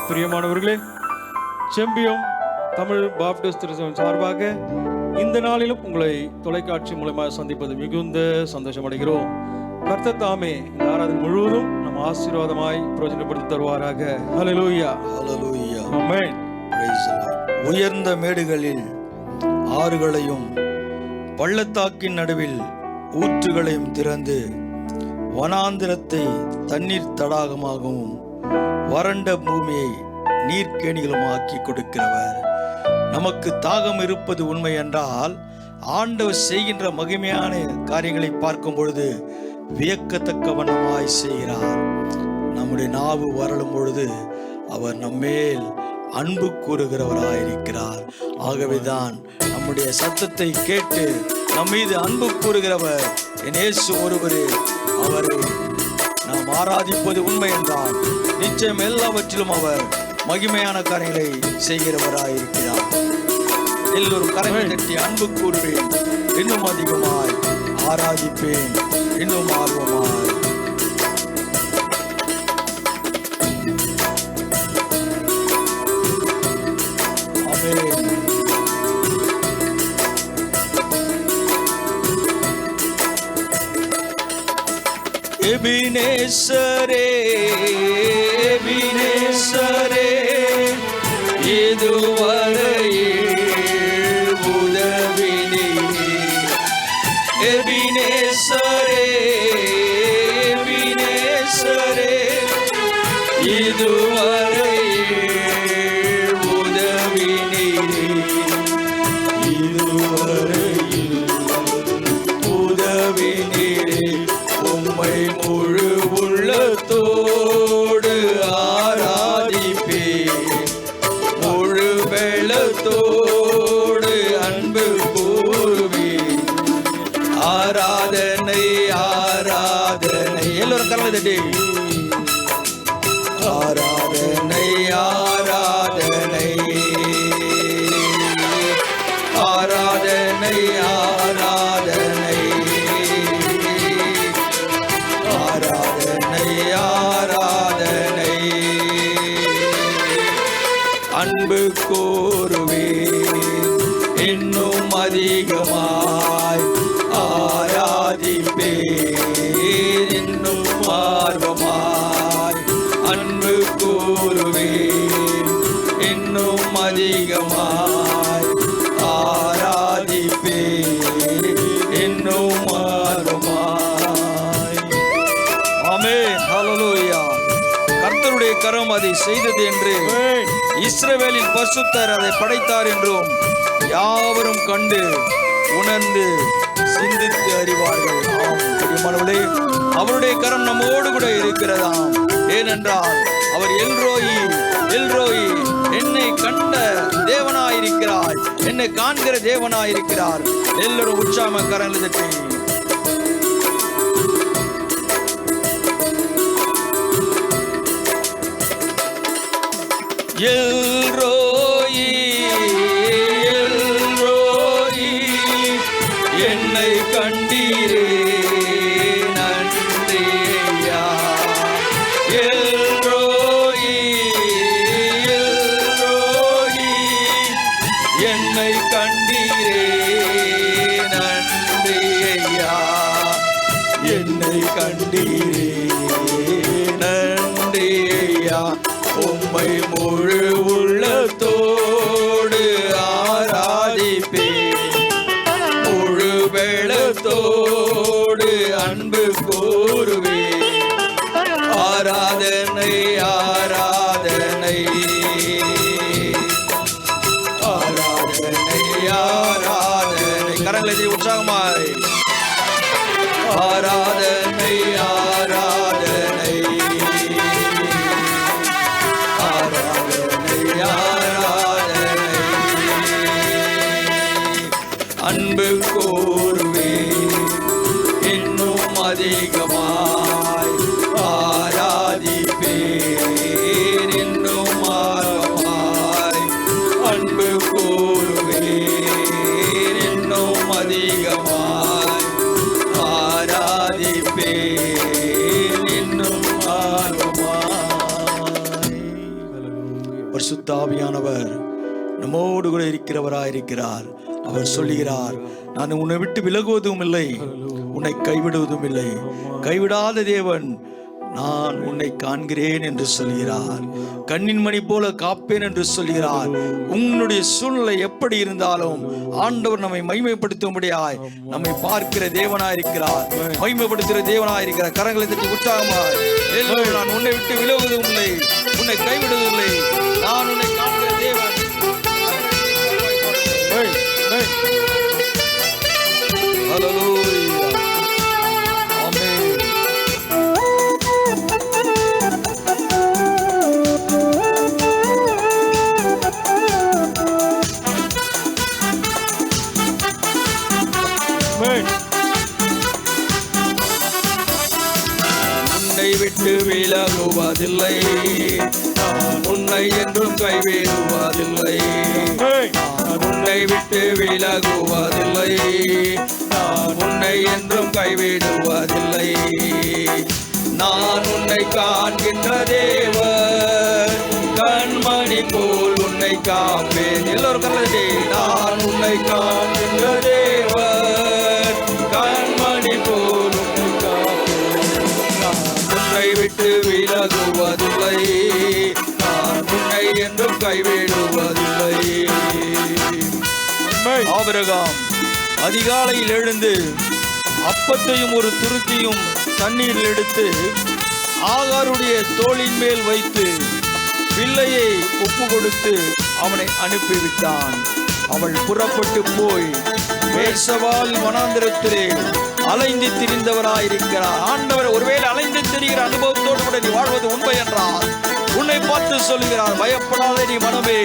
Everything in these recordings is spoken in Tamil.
பிரியமானவர்களே, செம்பியம் தமிழ் பாப்டிஸ்ட் திருச்சபையின் சார்பாக இந்த நாளிலும் உங்களை தொலைக்காட்சி மூலமாக சந்திப்பது மிகுந்த சந்தோஷம் அடைகிறோம். கர்த்தர் தாமே இந்த ஆராதனை முழுவதும் நம் ஆசீர்வாதமாய் பிரயோஜனப்படுத்தி தருவாராக. ஹல்லேலூயா, ஹல்லேலூயா, ஆமென். Praise the Lord. உயர்ந்த மேடுகளில் ஆறுகளையும் பள்ளத்தாக்கின் நடுவில் ஊற்றுகளையும் திறந்து வனாந்திரத்தை தண்ணீர் தடாகமாகவும் வறண்ட பூமியை நீர்க்கேணிகளும் ஆக்கி கொடுக்கிறவர். நமக்கு தாகம் இருப்பது உண்மை என்றால் ஆண்டவர் செய்கின்ற மகிமையான காரியங்களை பார்க்கும் பொழுது வியக்கத்தக்க வண்ணமாய் செய்கிறார். நம்முடைய நாவு வரலும் பொழுது அவர் நம்மேல் அன்பு கூறுகிறவராயிருக்கிறார். ஆகவேதான் நம்முடைய சத்தத்தை கேட்டு நம் மீது அன்பு கூறுகிறவர் என் இயேசு ஒருவரே. அவரை நாம் ஆராதிப்பது உண்மை என்றால் நிச்சயம் எல்லாவற்றிலும் அவர் மகிமையான காரியங்களை செய்கிறவராயிருக்கிறார். எல்லோரும் கரங்களை தட்டி அன்பு கூறுவேன், இன்னும் அதிகமாய் ஆராதிப்பேன், இன்னும் ஆர்வமாய். ஆமென். எபினேசரே, எபினேசரே, இதுவரையில் உதவினீர். எபினேசரே, எபினேசரே, இதுவரையில் உதவினீர். இதுவரையில் உதவினீர். உம்மை முழு உள்ளத்தோடு ஆராதிப்பேன், முழு வெள்ளத்தோடு அன்பு கூறுவேன். ஆராதனை ஆராதனை, எல்லோரும் கரங்களை தட்டி ஆராதனை ஆராதனை ஆராதனை ஆராதனை ஆராதனை ஆராதனை. அன்பு கூறுவேன், இன்னும் அதிகமாய் ஆராதிப்பேன், இன்னும் ஆர்வமாய். அன்பு கூறுவேன், இன்னும் அதிகமாய் ஆராதிப்பேன், இன்னும் ஆர்வமாய். ஆமென், ஹல்லேலூயா. கர்த்தருடைய கரம் அதை செய்தது என்று இஸ்ரவேலின் பரிசுத்தர் அதை படைத்தார் என்றும் யாவரும் கண்டு உணர்ந்து சிந்தித்து அறிவார்கள். பிரியமானவர்களே, அவருடைய கரம் நம்மோடு கூட இருக்கிறதாம். ஏனென்றால் அவர் எல்ரோயி, எல்ரோயி, என்னை கண்ட தேவனாயிருக்கிறார், என்னை காண்கிற தேவனாயிருக்கிறார். எல்லோரும் உற்சாக கரங்களை தட்டி எல்ரோயி, எல்ரோயி, என்னை கண்டீரே நன்றி ஐயா. எல்ரோயி, எல்ரோயி, என்னை கண்டீரே நன்றி ஐயா. என்னை கண்டீரே நன்றி ஐயா. உம்மை முழு உள்ளத்தோடு ஆராதிப்பேன், முழு வெள்ளத்தோடு அன்பு கூறுவேன். ஆராதனை ஆராதனை ஆராதனை ஆராதனை. கரங்களை உற்சாகமாய் ஆராதனை ஆராதனை ஆராதனை. அன்பு கூறுவேன், இன்னும் அதிகமாய் ஆராதிப்பேன், இன்னும் ஆர்வமாய். அன்பு கூறுவேன், இன்னும் அதிகமாய் ஆராதிப்பேன், இன்னும் ஆர்வமாய். பரிசுத்த ஆவியானவர் நம்மோடு கூட இருக்கிறவராயிருக்கிறார். அவர் சொல்லுகிறார், நான் உன்னை விட்டு விலகுவதும் இல்லை, உன்னை கைவிடுவதும் இல்லை. கைவிடாத தேவன், நான் உன்னை காண்கிறேன் என்று சொல்கிறார். கண்ணின் மணி போல காப்பேன் என்று சொல்கிறார். உன்னுடைய சூழ்நிலை எப்படி இருந்தாலும் ஆண்டவர் நம்மை மகிமைப்படுத்தும்படியாய் நம்மை பார்க்கிற தேவனாயிருக்கிறார், மகிமைப்படுத்துகிற தேவனாயிருக்கிறார். கரங்களை தட்டி உற்சாகமாய், நான் உன்னை விட்டு விலகுவதும் இல்லை, உன்னை கைவிடுவதும் இல்லை, நான் உன்னை காண்கிற தேவன். ஹல்லேலூயா, ஆமென். உன்னை விட்டு விலகுவதில்லை, நான் உன்னை என்றும் கைவிடுவதில்லை. உன்னை விட்டு விலகுவதில்லை, நான் உன்னை என்றும் கைவிடுவதில்லை. நான் உன்னை காண்கின்ற தேவன், கண்மணி போல் உன்னை காப்பேன். எல்லோரும் கரங்களை, நான் உன்னை காண்கின்ற தேவன், கண்மணி போல் உன்னை காப்பேன். உன்னை விட்டு விலகுவதில்லை, நான் உன்னை என்றும் கைவிடுவதில்லை. ஆபிரகாம் அதிகாலையில் எழுந்து அப்பத்தையும் ஒரு துருத்தியும் தண்ணீரில் எடுத்து ஆகாருடைய தோளின் மேல் வைத்து பிள்ளையை ஒப்பு கொடுத்து அவனை அனுப்பிவிட்டான். அவள் புறப்பட்டு போய் பேர்சபால் வனாந்திரத்திலே அலைந்து திரிந்தவராயிருக்கிறார். ஆண்டவர் ஒருவேளை அலைந்து திரிகிற அனுபவத்தோடு கூட நீ வாழ்வது உண்மை என்றால் உன்னை பார்த்து சொல்லுகிறார், பயப்படாதே நீ மனமே,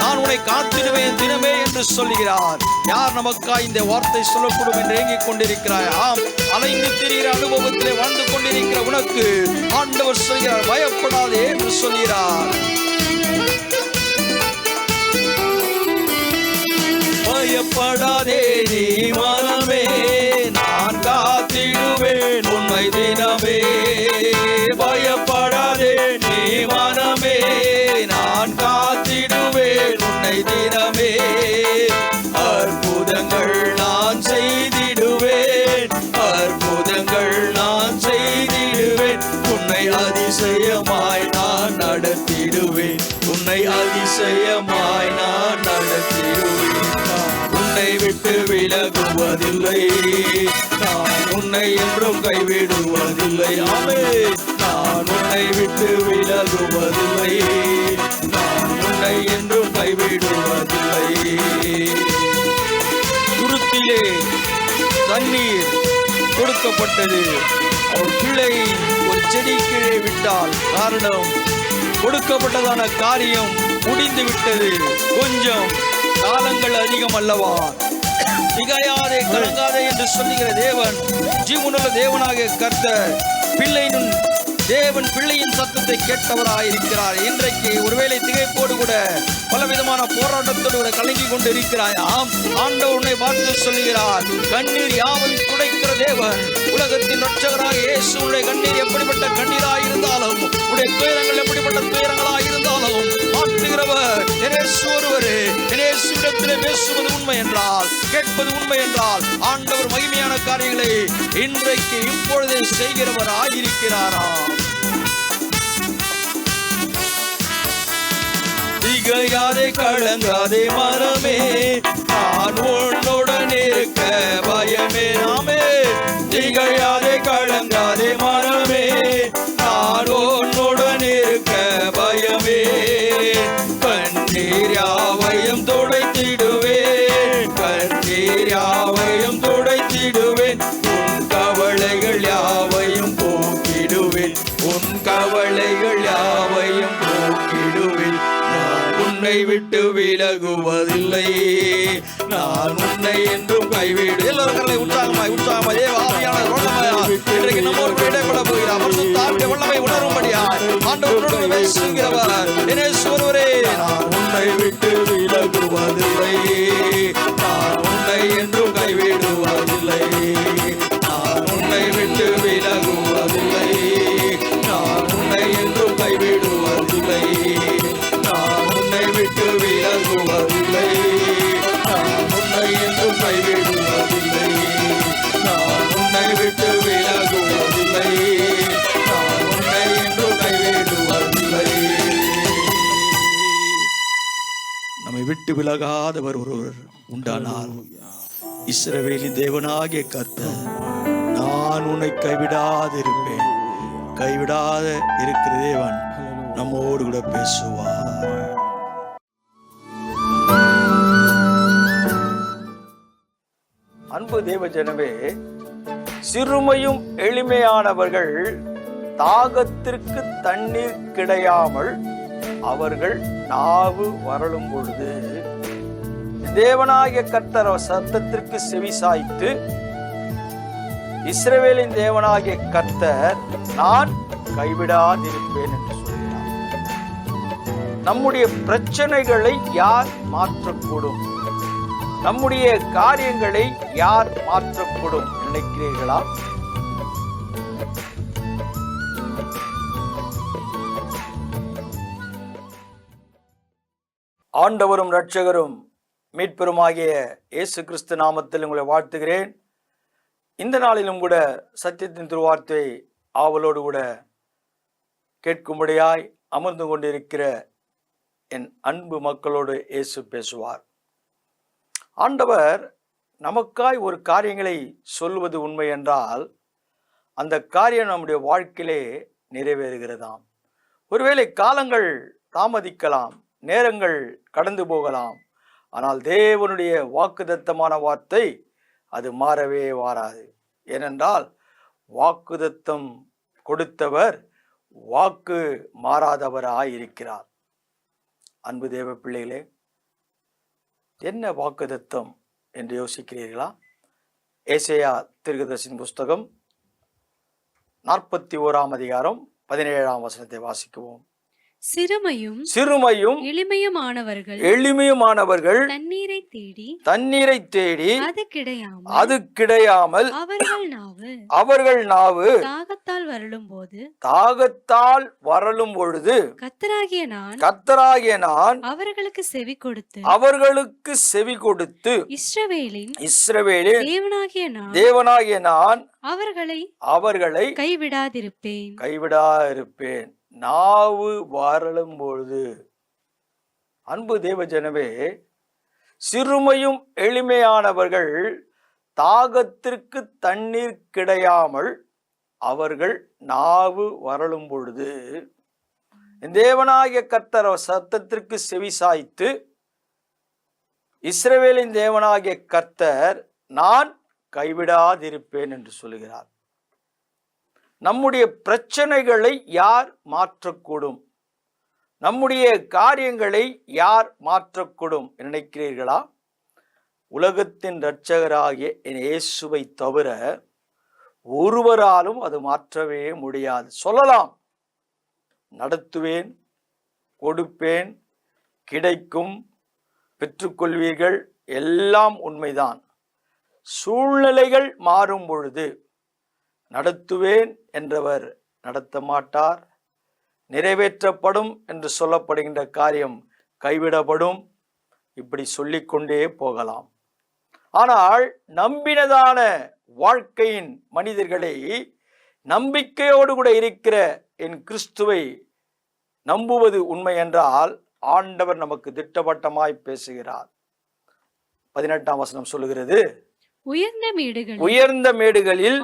நான் உன்னை காத்திடுவேன் தினமே என்று சொல்லுகிறார். யார் நமக்காய் இந்த வார்த்தை சொல்லக்கூடும் என்று ஏங்கிக் கொண்டிருக்கிறாய்? ஆம், அலைந்து திரிகிற அனுபவத்திலே வாழ்ந்து கொண்டிருக்கிற உனக்கு ஆண்டவர் சொல்கிறார், பயப்படாதே என்று சொல்கிறார். பயப்படாதே நீ மனமே, நான் காத்திடுவேன் உன்னை தினமே. பயப்படாதே நீ மனமே, நான் காத்திடுவேன் உன்னை தினமே. அற்புதங்கள் நான் செய்திடுவேன், அற்புதங்கள் நான் செய்திடுவேன். உன்னை அதிசயமாய் நான் நடத்திடுவேன், உன்னை அதிசயமாய் நான் நடத்திடுவேன். உன்னை விட்டு விலகுவதில்லை, நான் உன்னை என்றும் கைவிடுவதில்லை. ஆமென். நான் உன்னை விட்டு விலகுவதில்லை, நான் உன்னை என்றும் கைவிடுவதில்லை. துருத்திலே தண்ணீர் கொடுக்கப்பட்டது. அவர் பிள்ளை ஒரு செடி கீழே விட்டால், காரணம் கொடுக்கப்பட்டதான காரியம் முடிந்து விட்டது. கொஞ்சம் காலங்கள் அதிகம் அல்லவா? திகையாதே கலங்காதே என்று சொல்லுகிற தேவன், ஜீவனுள்ள தேவனாக கர்த்தர் பிள்ளையின் தேவன் பிள்ளையின் சத்தத்தை கேட்டவராயிருக்கிறார். இன்றைக்கு ஒருவேளை திகைப்போடு கூட பலவிதமான போராட்டத்தோடு கூட கலங்கி கொண்டு இருக்கிறாய். ஆம், ஆண்டவர் உன்னை பார்த்து சொல்லுகிறார், கண்ணீர் யாவையும் துடைக்கிற தேவன், உலகத்தின் ரட்சகராக இயேசு. உன்னுடைய கண்ணீர் எப்படிப்பட்ட கண்ணீராக இருந்தாலும், உன்னுடைய துயரங்கள் எப்படிப்பட்ட துயரங்களாக இருந்தாலும் மாற்றுகிறவர் இயேசு ஒருவரே. இயேசுவிடத்திலே பேசுவது உண்மை என்றால், கேட்பது உண்மை என்றால், ஆண்டவர் மகிமையான காரியங்களை இன்றைக்கு இப்பொழுதே செய்கிறவர் ஆகியிருக்கிறாராம். திகையாதே கலங்காதே மனமே, நான் உன்னுடன் இருக்க பயமே. நாமே திகையாதே கலங்காதே மனமே, நான் உன்னுடன் இருக்க பயமே. கண்ணீர் யாவையும் துடைத்திடுவேன், கண்ணீர் யாவையும் துடைத்திடுவேன். உன் கவலைகள் யாவையும் போக்கிடுவேன், உன் கவலைகள் யாவையும் போக்கிடுவேன். நான் உன்னை விட்டு விலகுவதில்லை, நான் உன்னை என்றும் கைவிடு. எல்லோருக்கும் உற்சாகமாய் உற்சாகமாய் தேவ ஆவியானவர் வல்லமையாய் இன்றைக்கு நம்மோடு இடைப்பட போகிறார். பரிசுத்த வல்லமை உணரும்படியாய் ஆண்டவரோடு பேசுகிறவர் இயேசு ஒருவரே. நான் உன்னை விட்டு விலகுவதில்லை, நான் உன்னை என்றும் கைவிடுவதில்லை, நான் உன்னை விட்டு விலகுவதில்லை, நான் உன்னை என்றும் கைவிடுவதில்லை, நான் விட்டு விலகாதவர் ஒருவர் உண்டானார். இஸ்ரவேலின் தேவனாகிய கர்த்தர், நான் உன்னை கைவிடாதிருப்பேன். கைவிடாத இருக்கிற தேவன் நம்மோடு கூட பேசுவார். அன்பு தேவ ஜனமே, சிறுமையும் எளிமையானவர்கள் தாகத்திற்கு தண்ணீர் கிடையாமல் அவர்கள் நாவு வறளும் பொழுது தேவனாகிய கர்த்தர் சத்தத்திற்கு செவிசாய்த்து, இஸ்ரவேலின் தேவனாகிய கர்த்தர் நான் கைவிடாதிருப்பேன் என்று சொல்கிறார். நம்முடைய பிரச்சனைகளை யார் மாற்றக்கூடும்? நம்முடைய காரியங்களை யார் மாற்றக்கூடும் நினைக்கிறீர்களா? ஆண்டவரும் இரட்சகரும் மீட்பெருமாகிய இயேசு கிறிஸ்து நாமத்தில் உங்களை வாழ்த்துகிறேன். இந்த நாளிலும் கூட சத்தியத்தின் திருவார்த்தை ஆவலோடு கூட கேட்கும்படியாய் அமர்ந்து கொண்டிருக்கிற என் அன்பு மக்களோடு இயேசு பேசுவார். ஆண்டவர் நமக்காய் ஒரு காரியங்களை சொல்வது உண்மை என்றால் அந்த காரியம் நம்முடைய வாழ்க்கையிலே நிறைவேறுகிறதாம். ஒருவேளை காலங்கள் தாமதிக்கலாம், நேரங்கள் கடந்து போகலாம், ஆனால் தேவனுடைய வாக்குத்தத்தமான வார்த்தை அது மாறவே மாறாது. ஏனென்றால் வாக்குத்தத்தம் கொடுத்தவர் வாக்கு மாறாதவராயிருக்கிறார். அன்பு தேவ பிள்ளைகளே, என்ன வாக்குத்தத்தம் என்று யோசிக்கிறீர்களா? ஏசாயா தீர்க்கதரிசியின் புஸ்தகம் 41ஆம் அதிகாரம் 17ஆம் வசனத்தை வாசிக்குவோம். சிறுமையும் எளிமையுமானவர்கள் தண்ணீரை தேடி அது கிடையாமல் அவர்கள் நாவு தாகத்தால் வரலும் பொழுது கர்த்தராகிய நான் அவர்களுக்கு செவி கொடுத்து இஸ்ரவேலின் தேவனாகிய நான் அவர்களை கைவிடாதிருப்பேன். நாவு வாரலும் பொழுது. அன்பு தேவ ஜனமே, சிறுமையும் எளிமையானவர்கள் தாகத்திற்கு தண்ணீர் கிடையாமல் அவர்கள் நாவு வரலும் பொழுது தேவனாகிய கர்த்தர் சத்தத்திற்கு செவிசாய்த்து, இஸ்ரவேலின் தேவனாகிய கர்த்தர் நான் கைவிடாதிருப்பேன் என்று சொல்கிறார். நம்முடைய பிரச்சனைகளை யார் மாற்றக்கூடும்? நம்முடைய காரியங்களை யார் மாற்றக்கூடும் நினைக்கிறீர்களா? உலகத்தின் இரட்சகராகிய இயேசுவை தவிர ஒருவராலும் அது மாற்றவே முடியாது. சொல்லலாம், நடத்துவேன், கொடுப்பேன், கிடைக்கும், பெற்றுக்கொள்வீர்கள், எல்லாம் உண்மைதான். சூழ்நிலைகள் மாறும் பொழுது நடத்துவேன் என்றவர் நடத்த மாட்டார். நிறைவேற்றப்படும் என்று சொல்லப்படுகின்ற காரியம் கைவிடப்படும். இப்படி சொல்லிக்கொண்டே போகலாம். ஆனால் நம்பினதான வாழ்க்கையின் மனிதர்களை, நம்பிக்கையோடு கூட இருக்கிற என் கிறிஸ்துவை நம்புவது உண்மை என்றால் ஆண்டவர் நமக்கு திட்டவட்டமாய் பேசுகிறார். 18ஆம் வசனம் சொல்லுகிறது, உயர்ந்த மேடுகளில்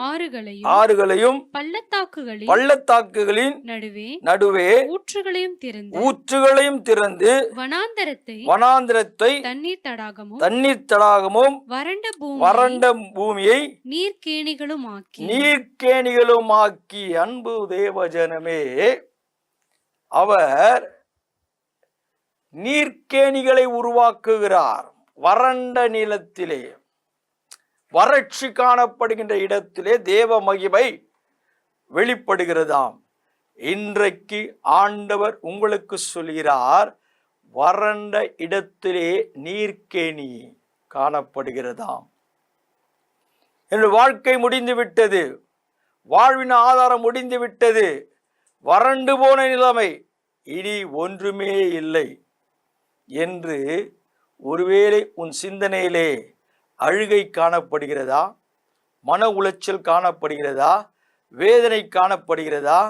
ஆறுகளையும் பள்ளத்தாக்குகளின் நடுவே ஊற்றுகளையும் திறந்து வனாந்தரத்தை தண்ணீர் தடாகமும் வறண்ட பூமியை நீர்க்கேணிகளும் ஆக்கி. அன்பு தேவஜனமே, அவர் நீர்க்கேணிகளை உருவாக்குகிறார். வறண்ட நிலத்திலே, வறட்சி காணப்படுகின்ற இடத்திலே தேவ மகிமை வெளிப்படுகிறதாம். இன்றைக்கு ஆண்டவர் உங்களுக்கு சொல்கிறார், வறண்ட இடத்திலே நீர்க்கேணி காணப்படுகிறதாம். என்னுடைய வாழ்க்கை முடிந்து விட்டது, வாழ்வின் ஆதாரம் முடிந்து விட்டது, வறண்டு போன நிலைமை, இனி ஒன்றுமே இல்லை என்று ஒருவேளை உன் சிந்தனையிலே அழுகை காணப்படுகிறதா? மன உளைச்சல் காணப்படுகிறதா? வேதனை காணப்படுகிறதா?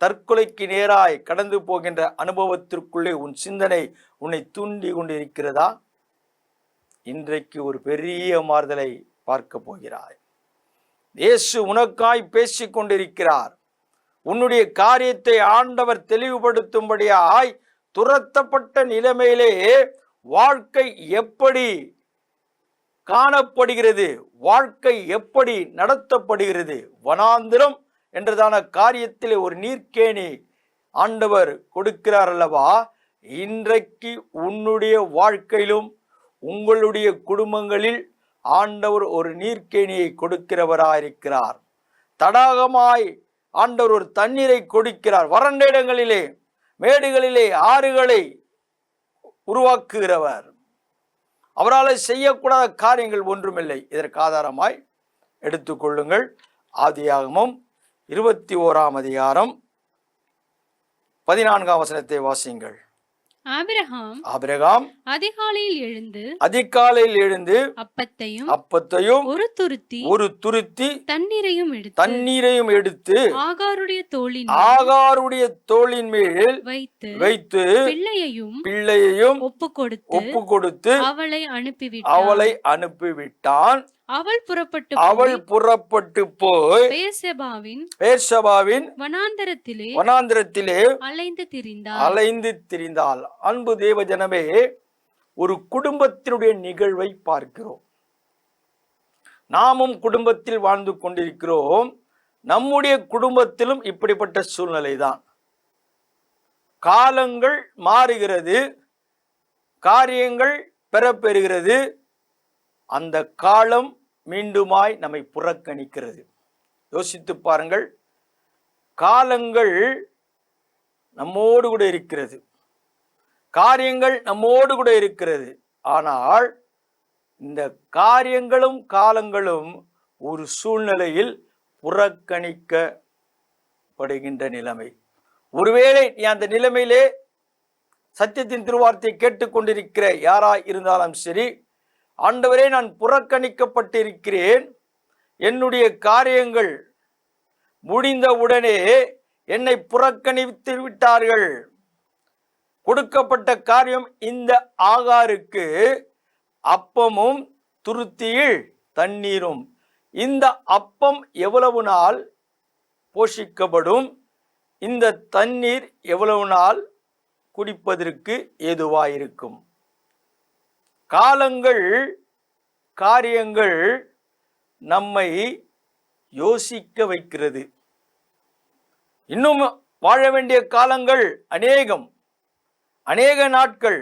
தற்கொலைக்கு நேராய் கடந்து போகின்ற அனுபவத்திற்குள்ளே உன் சிந்தனை உன்னை தூண்டி கொண்டிருக்கிறதா? இன்றைக்கு ஒரு பெரிய மாறுதலை பார்க்க போகிறாய். இயேசு உனக்காய் பேசிக் கொண்டிருக்கிறார். உன்னுடைய காரியத்தை ஆண்டவர் தெளிவுபடுத்தும்படியாய் துரத்தப்பட்ட நிலைமையிலே வாழ்க்கை எப்படி காணப்படுகிறது, வாழ்க்கை எப்படி நடத்தப்படுகிறது, வனாந்திரம் என்றதான காரியத்திலே ஒரு நீர்க்கேணி ஆண்டவர் கொடுக்கிறார் அல்லவா? இன்றைக்கு உன்னுடைய வாழ்க்கையிலும் உங்களுடைய குடும்பங்களில் ஆண்டவர் ஒரு நீர்க்கேணியை கொடுக்கிறவராயிருக்கிறார். தடாகமாய் ஆண்டவர் ஒரு தண்ணீரை கொடுக்கிறார். வறண்ட இடங்களிலே, மேடுகளிலே ஆறுகளை உருவாக்குகிறவர். அவரால் செய்யக்கூடாத காரியங்கள் ஒன்றுமில்லை. இதற்கு ஆதாரமாய் எடுத்துக்கொள்ளுங்கள். ஆதியாகமம் 21ஆம் அதிகாரம் 14ஆம் வசனத்தை வாசியுங்கள். ஆபிரகாம் அதிகாலையில் எழுந்து அப்பத்தையும் ஒரு துருத்தி தண்ணீரையும் எடுத்து ஆகாருடைய தோளின் மேல் வைத்து பிள்ளையையும் ஒப்பு கொடுத்து அவளை அனுப்பிவிட்டான். அவள் புறப்பட்டு போய் பேர்சபாவின் வனாந்தரத்திலே அலைந்து திரிந்தாள். அன்பு தேவ ஜனமே, ஒரு குடும்பத்தினுடைய நிகழ்வை பார்க்கிறோம். நாமும் குடும்பத்தில் வாழ்ந்து கொண்டிருக்கிறோம். நம்முடைய குடும்பத்திலும் இப்படிப்பட்ட சூழ்நிலை தான். காலங்கள் மாறுகிறது, காரியங்கள் பெறப்பெறுகிறது. அந்த காலம் மீண்டுமாய் நம்மை புறக்கணிக்கிறது. யோசித்து பாருங்கள். காலங்கள் நம்மோடு கூட இருக்கிறது, காரியங்கள் நம்மோடு கூட இருக்கிறது. ஆனால் இந்த காரியங்களும் காலங்களும் ஒரு சூழ்நிலையில் புறக்கணிக்கப்படுகின்ற நிலைமை. ஒருவேளை நீ அந்த நிலைமையிலே சத்தியத்தின் திருவார்த்தையை கேட்டுக்கொண்டிருக்கிற யாராய் இருந்தாலும் சரி, ஆண்டவரே, நான் புறக்கணிக்கப்பட்டிருக்கிறேன், என்னுடைய காரியங்கள் முடிந்தவுடனே என்னை புறக்கணித்து விட்டார்கள். கொடுக்கப்பட்ட காரியம் இந்த ஆகாருக்கு அப்பமும் துருத்தியில் தண்ணீரும். இந்த அப்பம் எவ்வளவு நாள் போஷிக்கப்படும், இந்த தண்ணீர் எவ்வளவு நாள் குடிப்பதற்கு ஏதுவாயிருக்கும்? காலங்கள் காரியங்கள் நம்மை யோசிக்க வைக்கிறது. இன்னும் வாழ வேண்டிய காலங்கள் அநேக நாட்கள்.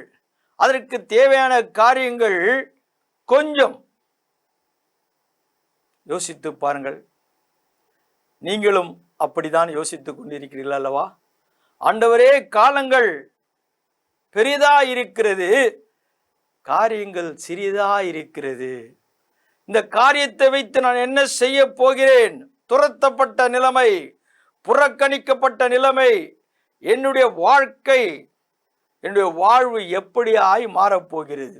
அதற்கு தேவையான காரியங்கள் கொஞ்சம். யோசித்து பாருங்கள். நீங்களும் அப்படித்தான் யோசித்துக் கொண்டிருக்கிறீர்கள் அல்லவா? ஆண்டவரே, காலங்கள் பெரிதா இருக்கிறது, காரியங்கள் சிறிதா இருக்கிறது. இந்த காரியத்தை வைத்து நான் என்ன செய்ய போகிறேன்? துரத்தப்பட்ட நிலைமை, புறக்கணிக்கப்பட்ட நிலைமை. என்னுடைய வாழ்க்கை, என்னுடைய வாழ்வு எப்படியாய் மாறப்போகிறது?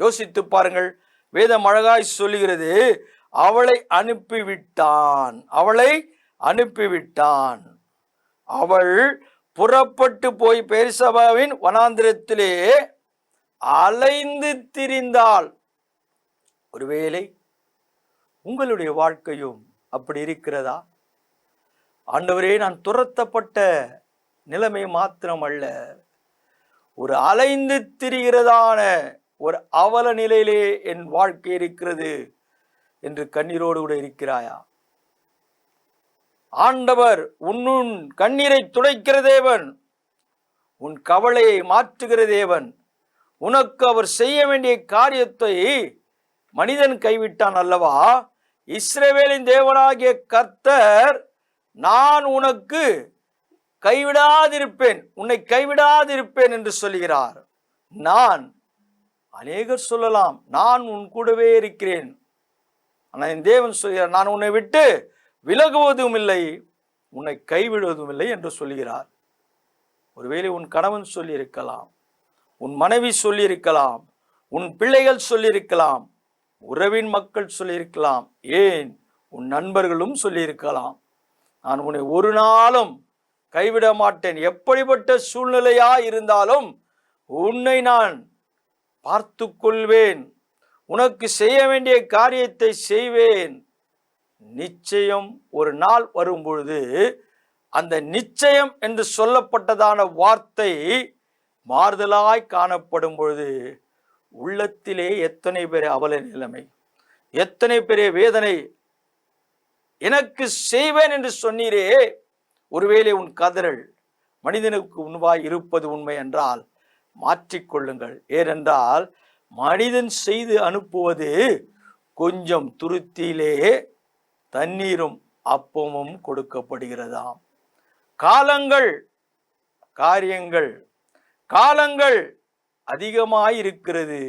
யோசித்து பாருங்கள். வேதம் அழகாய் சொல்லுகிறது, அவளை அனுப்பிவிட்டான். அவள் புறப்பட்டு போய் பெர்சபாவின் வனாந்திரத்திலே அலைந்து திரிந்தாள். ஒருவேளை உங்களுடைய வாழ்க்கையும் அப்படி இருக்கிறதா? ஆண்டவரே, நான் துரத்தப்பட்ட நிலைமை மாத்திரம் அல்ல, ஒரு அலைந்து திரிகிறதான ஒரு அவல நிலையிலே என் வாழ்க்கை இருக்கிறது என்று கண்ணீரோடு கூட இருக்கிறாயா? ஆண்டவர் உன் கண்ணீரை துடைக்கிற தேவன், உன் கவலையை மாற்றுகிற தேவன். உனக்கு அவர் செய்ய வேண்டிய காரியத்தை மனிதன் கைவிட்டான் அல்லவா? இஸ்ரவேலின் தேவனாகிய கர்த்தர், நான் உனக்கு கைவிடாதிருப்பேன், உன்னை கைவிடாதிருப்பேன் என்று சொல்கிறார். நான், அநேகர் சொல்லலாம், நான் உன் கூடவே இருக்கிறேன். ஆனால் என் தேவன் சொல்கிறார், நான் உன்னை விட்டு விலகுவதும் இல்லை, உன்னை கைவிடுவதும் இல்லை என்று சொல்கிறார். ஒருவேளை உன் கணவன் சொல்லியிருக்கலாம், உன் மனைவி சொல்லியிருக்கலாம், உன் பிள்ளைகள் சொல்லியிருக்கலாம், உறவின் மக்கள் சொல்லியிருக்கலாம், ஏன் உன் நண்பர்களும் சொல்லியிருக்கலாம், நான் உன்னை ஒரு நாளும் கைவிட மாட்டேன், எப்படிப்பட்ட சூழ்நிலையா இருந்தாலும் உன்னை நான் பார்த்து கொள்வேன், உனக்கு செய்ய வேண்டிய காரியத்தை செய்வேன். நிச்சயம் ஒரு நாள் வரும்பொழுது அந்த நிச்சயம் என்று சொல்லப்பட்டதான வார்த்தை மாறுதலாய் காணப்படும் பொழுது உள்ளத்திலே எத்தனை பேர் அவல நிலைமை, எத்தனை பெரிய வேதனை. எனக்கு செய்வேன் என்று சொன்னீரே, ஒருவேளை உன் கதறல் மனிதனுக்கு உண்வாய் இருப்பது உண்மை என்றால் மாற்றிக்கொள்ளுங்கள். ஏனென்றால் மனிதன் செய்து அனுப்புவது கொஞ்சம் துருத்தியிலே தண்ணீரும் அப்பமும் கொடுக்கப்படுகிறதாம். காலங்கள் அதிகமாயிருக்கிறது,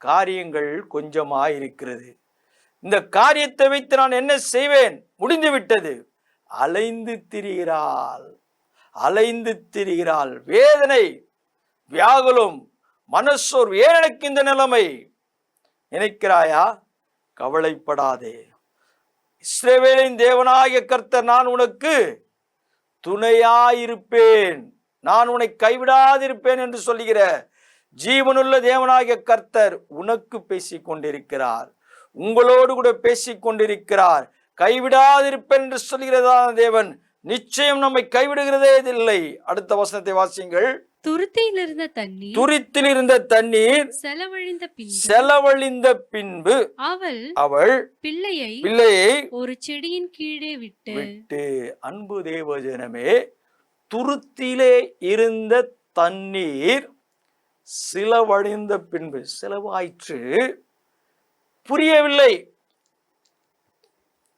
காரியங்கள் கொஞ்சமாயிருக்கிறது. இந்த காரியத்தை வைத்து நான் என்ன செய்வேன், முடிந்து விட்டது. அலைந்து திரிகிறாள், வேதனை, வியாகுலம், மனசோர். ஏன் எனக்கு இந்த நிலைமை நினைக்கிறாயா? கவலைப்படாதே. இஸ்ரவேலின் தேவனாகிய கர்த்தர் நான் உனக்கு துணையாயிருப்பேன், நான் உன்னை கைவிடாதிருப்பேன் என்று சொல்லுகிற ஜீவனுள்ள தேவனாகிய கர்த்தர் உனக்கு பேசிக் கொண்டிருக்கிறார், உங்களோடு கூட பேசிக் கொண்டிருக்கிறார். கைவிடாதிருப்பேன் என்று சொல்கிறதான தேவன் நிச்சயம் நம்மை கைவிடுகிறதே இல்லை. அடுத்த வசனத்தை வாசியுங்கள். துருத்தியில் இருந்த தண்ணீர் செலவழிந்த பின்பு அவள் பிள்ளையை ஒரு செடியின் கீழே விட்டு. அன்பு தேவஜனமே, துருத்திலே இருந்த தண்ணீர் செலவழிந்த பின்பு, செலவாயிற்று, புரியவில்லை,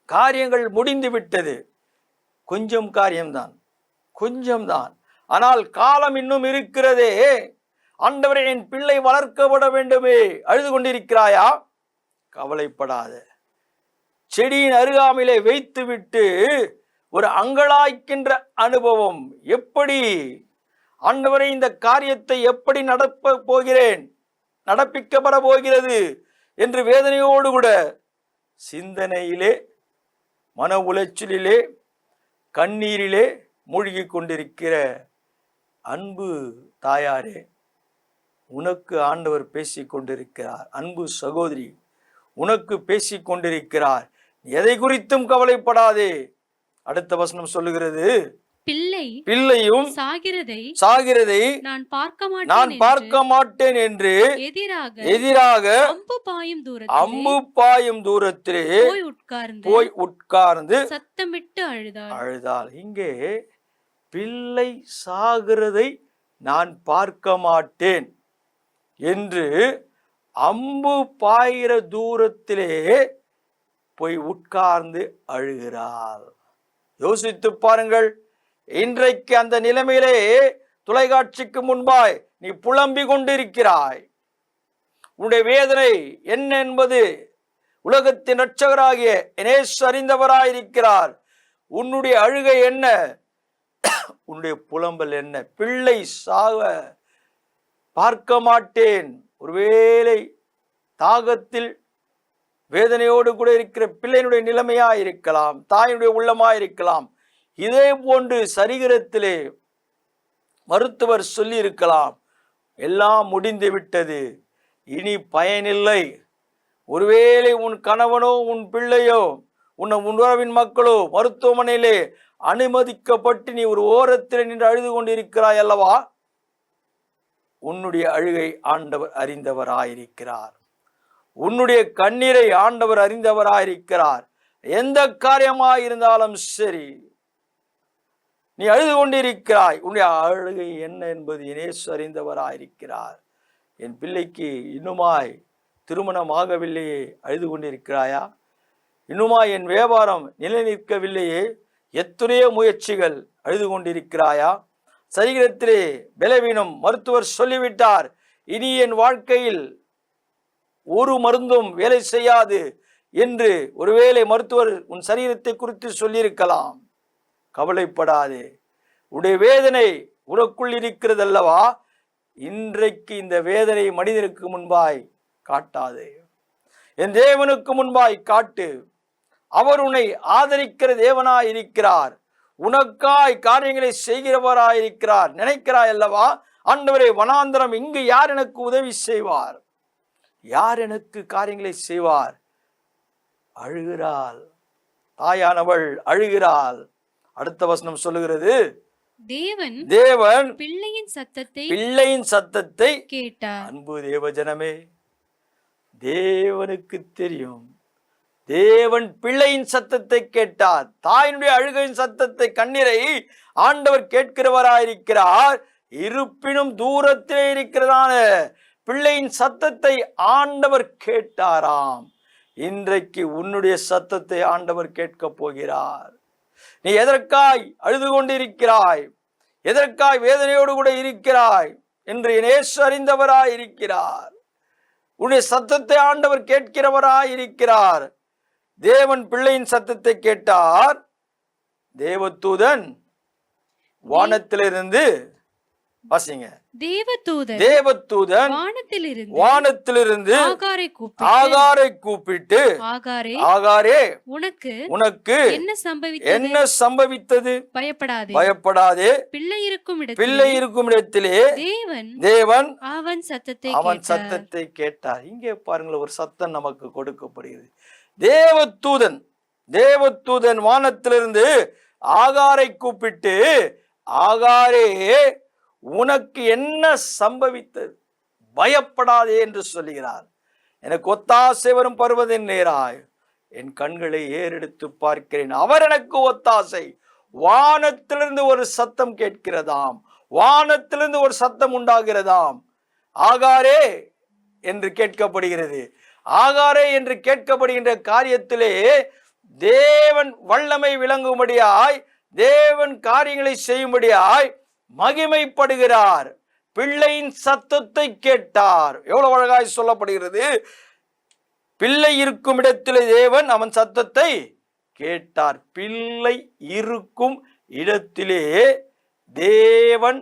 காரியங்கள் முடிந்து விட்டது. கொஞ்சம்தான், ஆனால் காலம் இன்னும் இருக்கிறதே. ஆண்டவரே, என் பிள்ளை வளர்க்கப்பட வேண்டுமே. அழுது கொண்டிருக்கிறாயா? கவலைப்படாத. செடியின் அருகாமையிலே வைத்துவிட்டு ஒரு அங்கலாய்க்கின்ற அனுபவம். எப்படி ஆண்டவரே, இந்த காரியத்தை எப்படி நடப்பிக்கப்பட போகிறது என்று வேதனையோடு கூட சிந்தனையிலே, மன உளைச்சலிலே, கண்ணீரிலே மூழ்கி கொண்டிருக்கிற அன்பு தாயாரே, உனக்கு ஆண்டவர் பேசிக் கொண்டிருக்கிறார். அன்பு சகோதரி, உனக்கு பேசிக் கொண்டிருக்கிறார். எதை குறித்தும் கவலைப்படாதே. அடுத்த வசனம் சொல்லுகிறது, பிள்ளையும் சாகிறதை நான் பார்க்க மாட்டேன் என்று எதிராக அம்பு பாயும் தூரத்திலே போய் உட்கார்ந்து சத்தமிட்டு அழுதாள். இங்கே பிள்ளை சாகிறதை நான் பார்க்க மாட்டேன் என்று அம்பு பாயிற தூரத்திலே போய் உட்கார்ந்து அழுகிறாள். யோசித்து பாருங்கள். இன்றைக்கு அந்த நிலைமையிலே தொலைக்காட்சிக்கு முன்பாய் நீ புலம்பிக் கொண்டிருக்கிறாய். உன்னுடைய வேதனை என்ன என்பது உலகத்தின் இரட்சகராகிய இயேசு அறிந்தவராயிருக்கிறார். உன்னுடைய அழுகை என்ன, உன்னுடைய புலம்பல் என்ன? பிள்ளை சாக பார்க்க மாட்டேன். ஒருவேளை தாகத்தில் வேதனையோடு கூட இருக்கிற பிள்ளையினுடைய நிலைமையாயிருக்கலாம், தாயினுடைய உள்ளமாயிருக்கலாம். இதே போன்று சரீரத்திலே மருத்துவர் சொல்லி இருக்கலாம், எல்லாம் முடிந்து விட்டது, இனி பயனில்லை. ஒருவேளை உன் கணவனோ உன் பிள்ளையோ உன் உறவின் மக்களோ மருத்துவமனையிலே அனுமதிக்கப்பட்டு நீ ஒரு ஓரத்தில் நின்று அழுது கொண்டிருக்கிறாய் அல்லவா? உன்னுடைய அழுகை ஆண்டவர் அறிந்தவராயிருக்கிறார். உன்னுடைய கண்ணீரை ஆண்டவர் அறிந்தவராயிருக்கிறார். எந்த காரியமாயிருந்தாலும் சரி, நீ அழுது கொண்டிருக்கிறாய். உன்னுடைய அழுகை என்ன என்பது இயேசு அறிந்தவராயிருக்கிறார். என் பிள்ளைக்கு இன்னுமாய் திருமணம் ஆகவில்லையே, அழுது கொண்டிருக்கிறாயா? இன்னுமாய் என் வியாபாரம் நிலை நிற்கவில்லையே, எத்தனையோ முயற்சிகள், அழுது கொண்டிருக்கிறாயா? சரீரத்திலே பலவீனம், மருத்துவர் சொல்லிவிட்டார், இனி என் வாழ்க்கையில் ஒரு மருந்தும் வேலை செய்யாது என்று ஒருவேளை மருத்துவர் உன் சரீரத்தை குறித்து சொல்லியிருக்கலாம். கவலைப்படாதே. உடைய வேதனை உனக்குள் இருக்கிறது அல்லவா? இன்றைக்கு இந்த வேதனை மனிதனுக்கு முன்பாய் காட்டாதே, என் தேவனுக்கு முன்பாய் காட்டு. அவர் உன்னை ஆதரிக்கிற தேவனாயிருக்கிறார், உனக்காய் காரியங்களை செய்கிறவராயிருக்கிறார். நினைக்கிறாய் அல்லவா? ஆண்டவரே வனாந்தரம் இங்கு யார் எனக்கு உதவி செய்வார், யார் எனக்கு காரியங்களை செய்வார்? அழுகிறாள் தாயானவள், அழுகிறாள். அடுத்த வசனம் சொல்லுகிறது, தேவன் பிள்ளையின் சத்தத்தை கேட்டார். அன்பு தேவஜனமே, தேவனுக்கு தெரியும், தேவன் பிள்ளையின் சத்தத்தை கேட்டார். தாயினுடைய அழுகையின் சத்தத்தை, கண்ணீரை ஆண்டவர் கேட்கிறவராயிருக்கிறார். இருப்பினும் தூரத்திலே இருக்கிறதான பிள்ளையின் சத்தத்தை ஆண்டவர் கேட்டாராம். இன்றைக்கு உன்னுடைய சத்தத்தை ஆண்டவர் கேட்க போகிறார். நீ எதற்காய் அழுது கொண்டிருக்கிறாய், எதற்காய் வேதனையோடு கூட இருக்கிறாய் என்று இயேசு அறிந்தவராய் இருக்கிறார். உன்னுடைய சத்தத்தை ஆண்டவர் கேட்கிறவராய் இருக்கிறார். தேவன் பிள்ளையின் சத்தத்தை கேட்டார். தேவதூதன் வானத்திலிருந்து, வாசிங்க, தேவதூதன் வானத்திலிருந்து ஆகாரை கூப்பிட்டு, ஆகாரே உனக்கு என்ன சம்பவித்தது? பயப்படாதே, பிள்ளை இருக்கும் இடத்திலே தேவன் அவன் சத்தத்தை கேட்டார். இங்கே பாருங்கள், ஒரு சத்தம் நமக்கு கொடுக்கப்படுகிறது. தேவதூதன் வானத்திலிருந்து ஆகாரை கூப்பிட்டு, ஆகாரே உனக்கு என்ன சம்பவித்தது? பயப்படாதே என்று சொல்லுகிறார். எனக்கு ஒத்தாசை வரும் பருவத்தின் நேராய் என் கண்களை ஏறெடுத்து பார்க்கிறேன். அவர் எனக்கு ஒத்தாசை. வானத்திலிருந்து ஒரு சத்தம் கேட்கிறதாம், வானத்திலிருந்து ஒரு சத்தம் உண்டாகிறதாம். ஆகாரே என்று கேட்கப்படுகிறது. ஆகாரே என்று கேட்கப்படுகின்ற காரியத்திலே தேவன் வல்லமை விளங்கும்படியாய், தேவன் காரியங்களை செய்யும்படியாய் மகிமைப்படுகிறார். பிள்ளையின் சத்தத்தை கேட்டார். எவ்வளவு அழகாய் சொல்லப்படுகிறது. பிள்ளை இருக்கும் இடத்திலே தேவன் அவன் சத்தத்தை கேட்டார். பிள்ளை இருக்கும் இடத்திலே தேவன்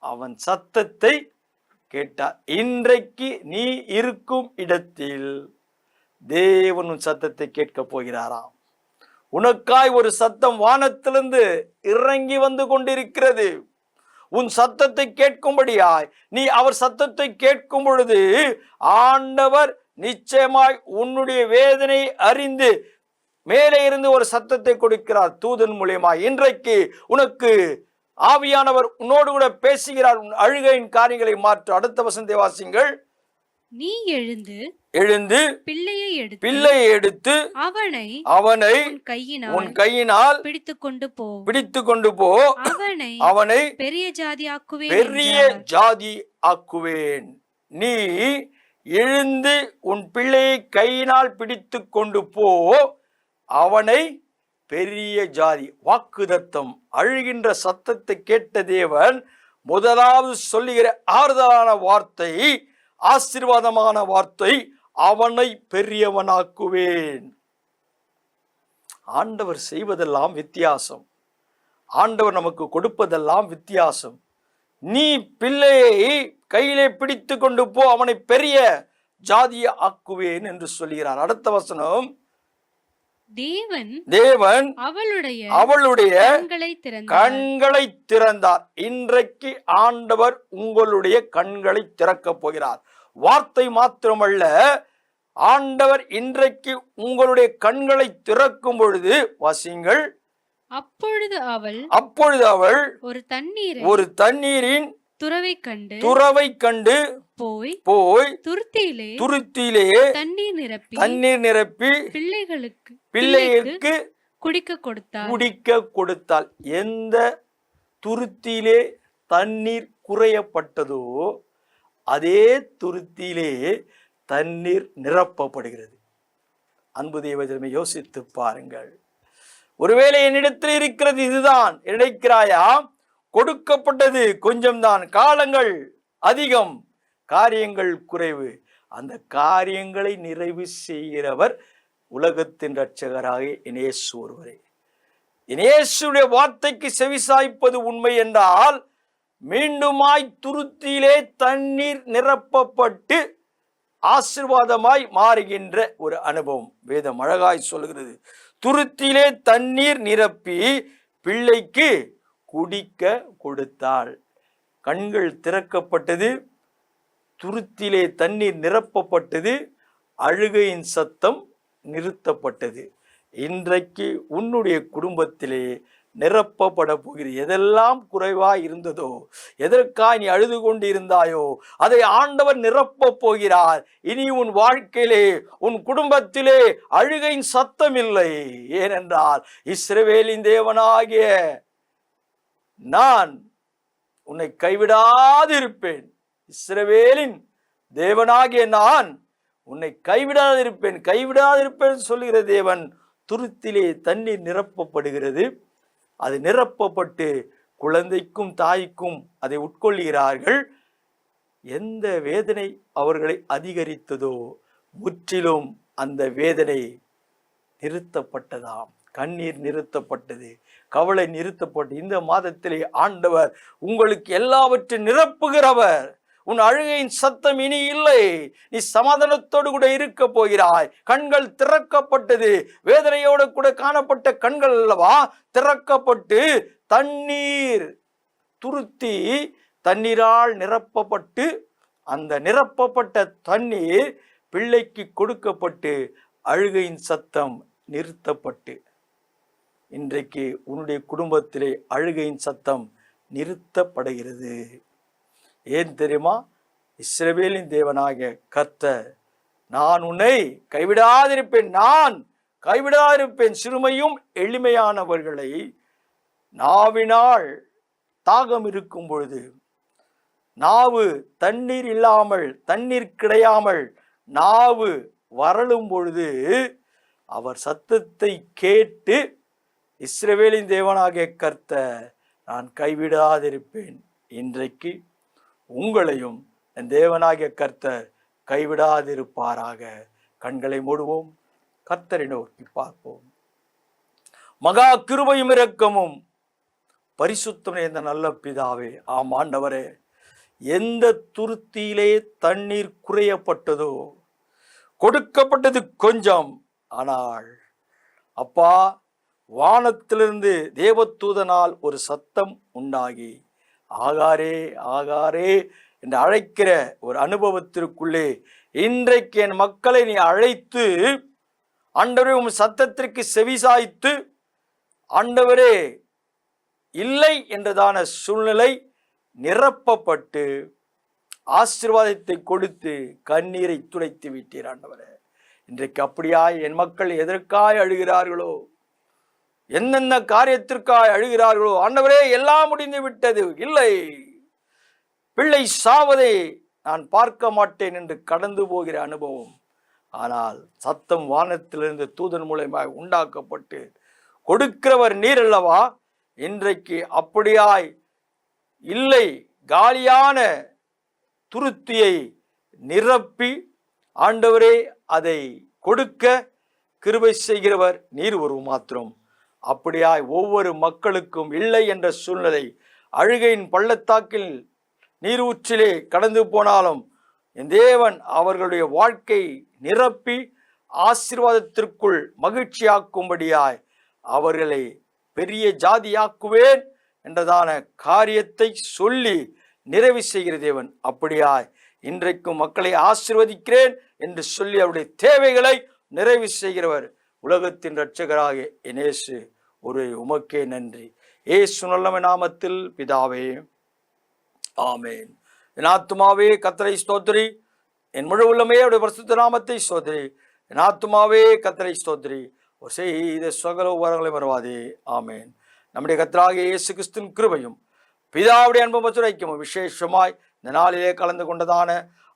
அவன் சத்தத்தை கேட்டார். இன்றைக்கு நீ இருக்கும் இடத்தில் தேவன் உன் சத்தத்தை கேட்க போகிறாராம். உனக்காய் ஒரு சத்தம் வானத்திலிருந்து இறங்கி வந்து கொண்டிருக்கிறது. உன் சத்தத்தை கேட்கும்படியாய் நீ அவர் சத்தத்தை கேட்கும் பொழுது ஆண்டவர் நிச்சயமாய் உன்னுடைய வேதனை அறிந்து மேலே இருந்து ஒரு சத்தத்தை கொடுக்கிறார் தூதன் மூலியமாய். இன்றைக்கு உனக்கு ஆவியானவர் உன்னோடு கூட பேசுகிறார். உன் அழுகையின் காரியங்களை மாற்ற. அடுத்த வசனத்தை வாசிங்கள். நீ எழுந்து பிள்ளையை எடுத்து அவனை உன் கையினால் பிடித்துக்கொண்டு போ. அவனை பெரிய ஜாதி ஆக்குவேன். நீ எழுந்து உன் பிள்ளையை கையினால் பிடித்து கொண்டு போ, அவனை பெரிய ஜாதி. வாக்குதத்தம். அழுகின்ற சத்தத்தை கேட்ட தேவன் முதலாவது சொல்லுகிற ஆறுதலான வார்த்தை, ஆசீர்வாதமான வார்த்தை, அவனை பெரியவனாக்குவேன். ஆண்டவர் செய்வதெல்லாம் வித்தியாசம். ஆண்டவர் நமக்கு கொடுப்பதெல்லாம் வித்தியாசம். நீ பிள்ளையை கையிலே பிடித்து கொண்டு போ, அவனை பெரிய ஜாதியை ஆக்குவேன் என்று சொல்கிறார். அடுத்த வசனம், தேவன் அவளுடைய கண்களை திறந்தார். இன்றைக்கு ஆண்டவர் உங்களுடைய கண்களை திறக்கப் போகிறார். வார்த்தை மாத்திரமல்ல, ஆண்டவர் இன்றைக்கு உங்களுடைய கண்களை திறக்கும் பொழுது வாசிங்கள். அப்பொழுது அவள் ஒரு தண்ணீரின் துறவை கண்டு போய் துருத்தியிலே தண்ணீர் நிரப்பி பிள்ளைகளுக்கு குடிக்க கொடுத்தாள். எந்த துருத்தியிலே தண்ணீர் குறையப்பட்டதோ அதே துருத்தியிலே தண்ணீர் நிரப்பப்படுகிறது. அன்பு தேவஜனமே, யோசித்து பாருங்கள். ஒருவேளை என்னிடத்தில் இருக்கிறது இதுதான் நினைக்கிறாயா? கொடுக்கப்பட்டது கொஞ்சம்தான், காலங்கள் அதிகம், காரியங்கள் குறைவு. அந்த காரியங்களை நிறைவு செய்கிறவர் உலகத்தின் இரட்சகராக இயேசு ஒருவரே. இயேசுடைய வார்த்தைக்கு செவிசாய்ப்பது உண்மை என்றால் மீண்டுமாய் துருத்தியிலே தண்ணீர் நிரப்பப்பட்டு ஆசீர்வாதமாய் மாறுகின்ற ஒரு அனுபவம் வேதம் அழகாய் சொல்கிறது. துருத்தியிலே தண்ணீர் நிரப்பி பிள்ளைக்கு குடிக்க கொடுத்தாள். கண்கள் திறக்கப்பட்டது, துருத்திலே தண்ணீர் நிரப்பப்பட்டது, அழுகையின் சத்தம் நிறுத்தப்பட்டது. இன்றைக்கு உன்னுடைய குடும்பத்திலே நிரப்பப்பட போகிறது. எதெல்லாம் குறைவாய் இருந்ததோ, எதற்காய் நீ அழுது கொண்டு இருந்தாயோ, அதை ஆண்டவர் நிரப்பப் போகிறார். இனி உன் வாழ்க்கையிலே, உன் குடும்பத்திலே அழுகையின் சத்தம் இல்லை. ஏனென்றால் இஸ்ரவேலின் தேவனாகிய நான் உன்னை கைவிடாதிருப்பேன். இஸ்ரவேலின் தேவனாகிய நான் உன்னை கைவிடாதிருப்பேன் சொல்லுகிற தேவன். துருத்திலே தண்ணீர் நிரப்பப்படுகிறது. அது நிரப்பப்பட்டு குழந்தைக்கும் தாய்க்கும் அதை உட்கொள்கிறார்கள். எந்த வேதனை அவர்களை அதிகரித்ததோ முற்றிலும் அந்த வேதனை நிறுத்தப்பட்டதாம். கண்ணீர் நிறுத்தப்பட்டது, கவலை நிறுத்தப்பட்டது. இந்த மாதத்திலே ஆண்டவர் உங்களுக்கு எல்லாவற்றையும் நிரப்புகிறவர். உன் அழுகையின் சத்தம் இனி இல்லை. நீ சமாதானத்தோடு கூட இருக்க போகிறாய். கண்கள் திறக்கப்பட்டது. வேதனையோடு கூட காணப்பட்ட கண்கள் அல்லவா திறக்கப்பட்டு தண்ணீர் துருத்தி தண்ணீரால் நிரப்பப்பட்டு, அந்த நிரப்பப்பட்ட தண்ணீர் பிள்ளைக்கு கொடுக்கப்பட்டு அழுகையின் சத்தம் நிறுத்தப்பட்டு, இன்றைக்கு உன்னுடைய குடும்பத்திலே அழுகையின் சத்தம் நிறுத்தப்படுகிறது. ஏன் தெரியுமா? இஸ்ரவேலின் தேவனாகிய கர்த்தர் நான் உன்னை கைவிடாதிருப்பேன். சிறுமையும் எளிமையானவர்களை நாவினால் தாகம் இருக்கும் பொழுது, நாவு தண்ணீர் கிடையாமல் நாவு வறளும் பொழுது அவர் சத்தத்தை கேட்டு இஸ்ரவேலின் தேவனாகிய கர்த்தர் நான் கைவிடாதிருப்பேன். இன்றைக்கு உங்களையும் என் தேவனாகிய கர்த்தர் கைவிடாதிருப்பாராக. கண்களை மூடுவோம், கர்த்தரை நோக்கி பார்ப்போம். மகா கிருபையும் இரக்கமும் பரிசுத்தம் நிறைந்த நல்ல பிதாவே, ஆம் ஆண்டவரே, எந்த துருத்தியிலே தண்ணீர் குறையப்பட்டதோ, கொடுக்கப்பட்டது கொஞ்சம், ஆனால் அப்பா வானத்திலிருந்து தேவதூதனால் ஒரு சத்தம் உண்டாகி ஆகாரே ஆகாரே என்று அழைக்கிற ஒரு அனுபவத்திற்குள்ளே இன்றைக்கு என் மக்களை நீ அழைத்து, ஆண்டவரே உம் சத்தத்திற்கு செவிசாய்த்து, ஆண்டவரே இல்லை என்றதான சூழ்நிலை நிரப்பப்பட்டு ஆசீர்வாதத்தை கொடுத்து கண்ணீரை துடைத்து விட்டீர் ஆண்டவரே. இன்றைக்கு அப்படியாய் என் மக்கள் எதற்காய் அழுகிறார்களோ, என்னென்ன காரியத்திற்காய் அழுகிறார்களோ, ஆண்டவரே எல்லாம் முடிந்து விட்டது, இல்லை பிள்ளை சாவதை நான் பார்க்க மாட்டேன் என்று கடந்து போகிற அனுபவம், ஆனால் சத்தம் வானத்திலிருந்து தூதன் மூலமாக உண்டாக்கப்பட்டு கொடுக்கிறவர் நீர் அல்லவா. இன்றைக்கு அப்படியாய் இல்லை, காலியான துருத்தியை நிரப்பி ஆண்டவரே அதை கொடுக்க கிருபை செய்கிறவர் நீர் ஒரு மாத்திரம். அப்படியாய் ஒவ்வொரு மக்களுக்கும் இல்லை என்ற சூழ்நிலை, அழுகையின் பள்ளத்தாக்கில் நீரூற்றிலே கடந்து போனாலும் என் தேவன் அவர்களுடைய வாழ்க்கை நிரப்பி ஆசீர்வாதத்திற்குள் மகிழ்ச்சியாக்கும்படியாய் அவர்களை பெரிய ஜாதியாக்குவேன் என்றதான காரியத்தை சொல்லி நிறைவு செய்கிற தேவன். அப்படியாய் இன்றைக்கும் மக்களை ஆசீர்வதிக்கிறேன் என்று சொல்லி அவருடைய தேவைகளை நிறைவு செய்கிறவர் உலகத்தின் இரட்சகராகிய இயேசு ஒரு உமக்கே நன்றி. இயேசு நல்ல நாமத்தில் பிதாவே, ஆமேன். என் ஆத்துமாவே கர்த்தரை ஸ்தோத்திரி, என் முழு உள்ளமே அவருடைய பரிசுத்த நாமத்தை ஸ்தோத்திரி. என் ஆத்துமாவே கர்த்தரை ஸ்தோத்திரி, ஒரு செய்த சகல உபகாரங்களை மறவாதே. ஆமேன். நம்முடைய கர்த்தராகிய இயேசு கிறிஸ்துவின் கிருபையும் பிதாவுடைய அன்பும் ஐக்கியமும் விசேஷமாய் இந்த நாளிலே கலந்து கொண்டதான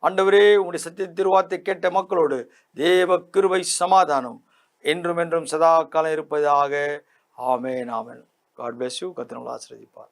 ஆண்டவரே உங்களுடைய சத்திய திருவார்த்தை கேட்ட மக்களோடு தேவ கிருபை சமாதானம் என்றும் என்றும் சதா காலம் இருப்பதாக. ஆமேன் ஆமேன். God bless you. கர்த்தர் உங்களை ஆசீர்வதிப்பார்.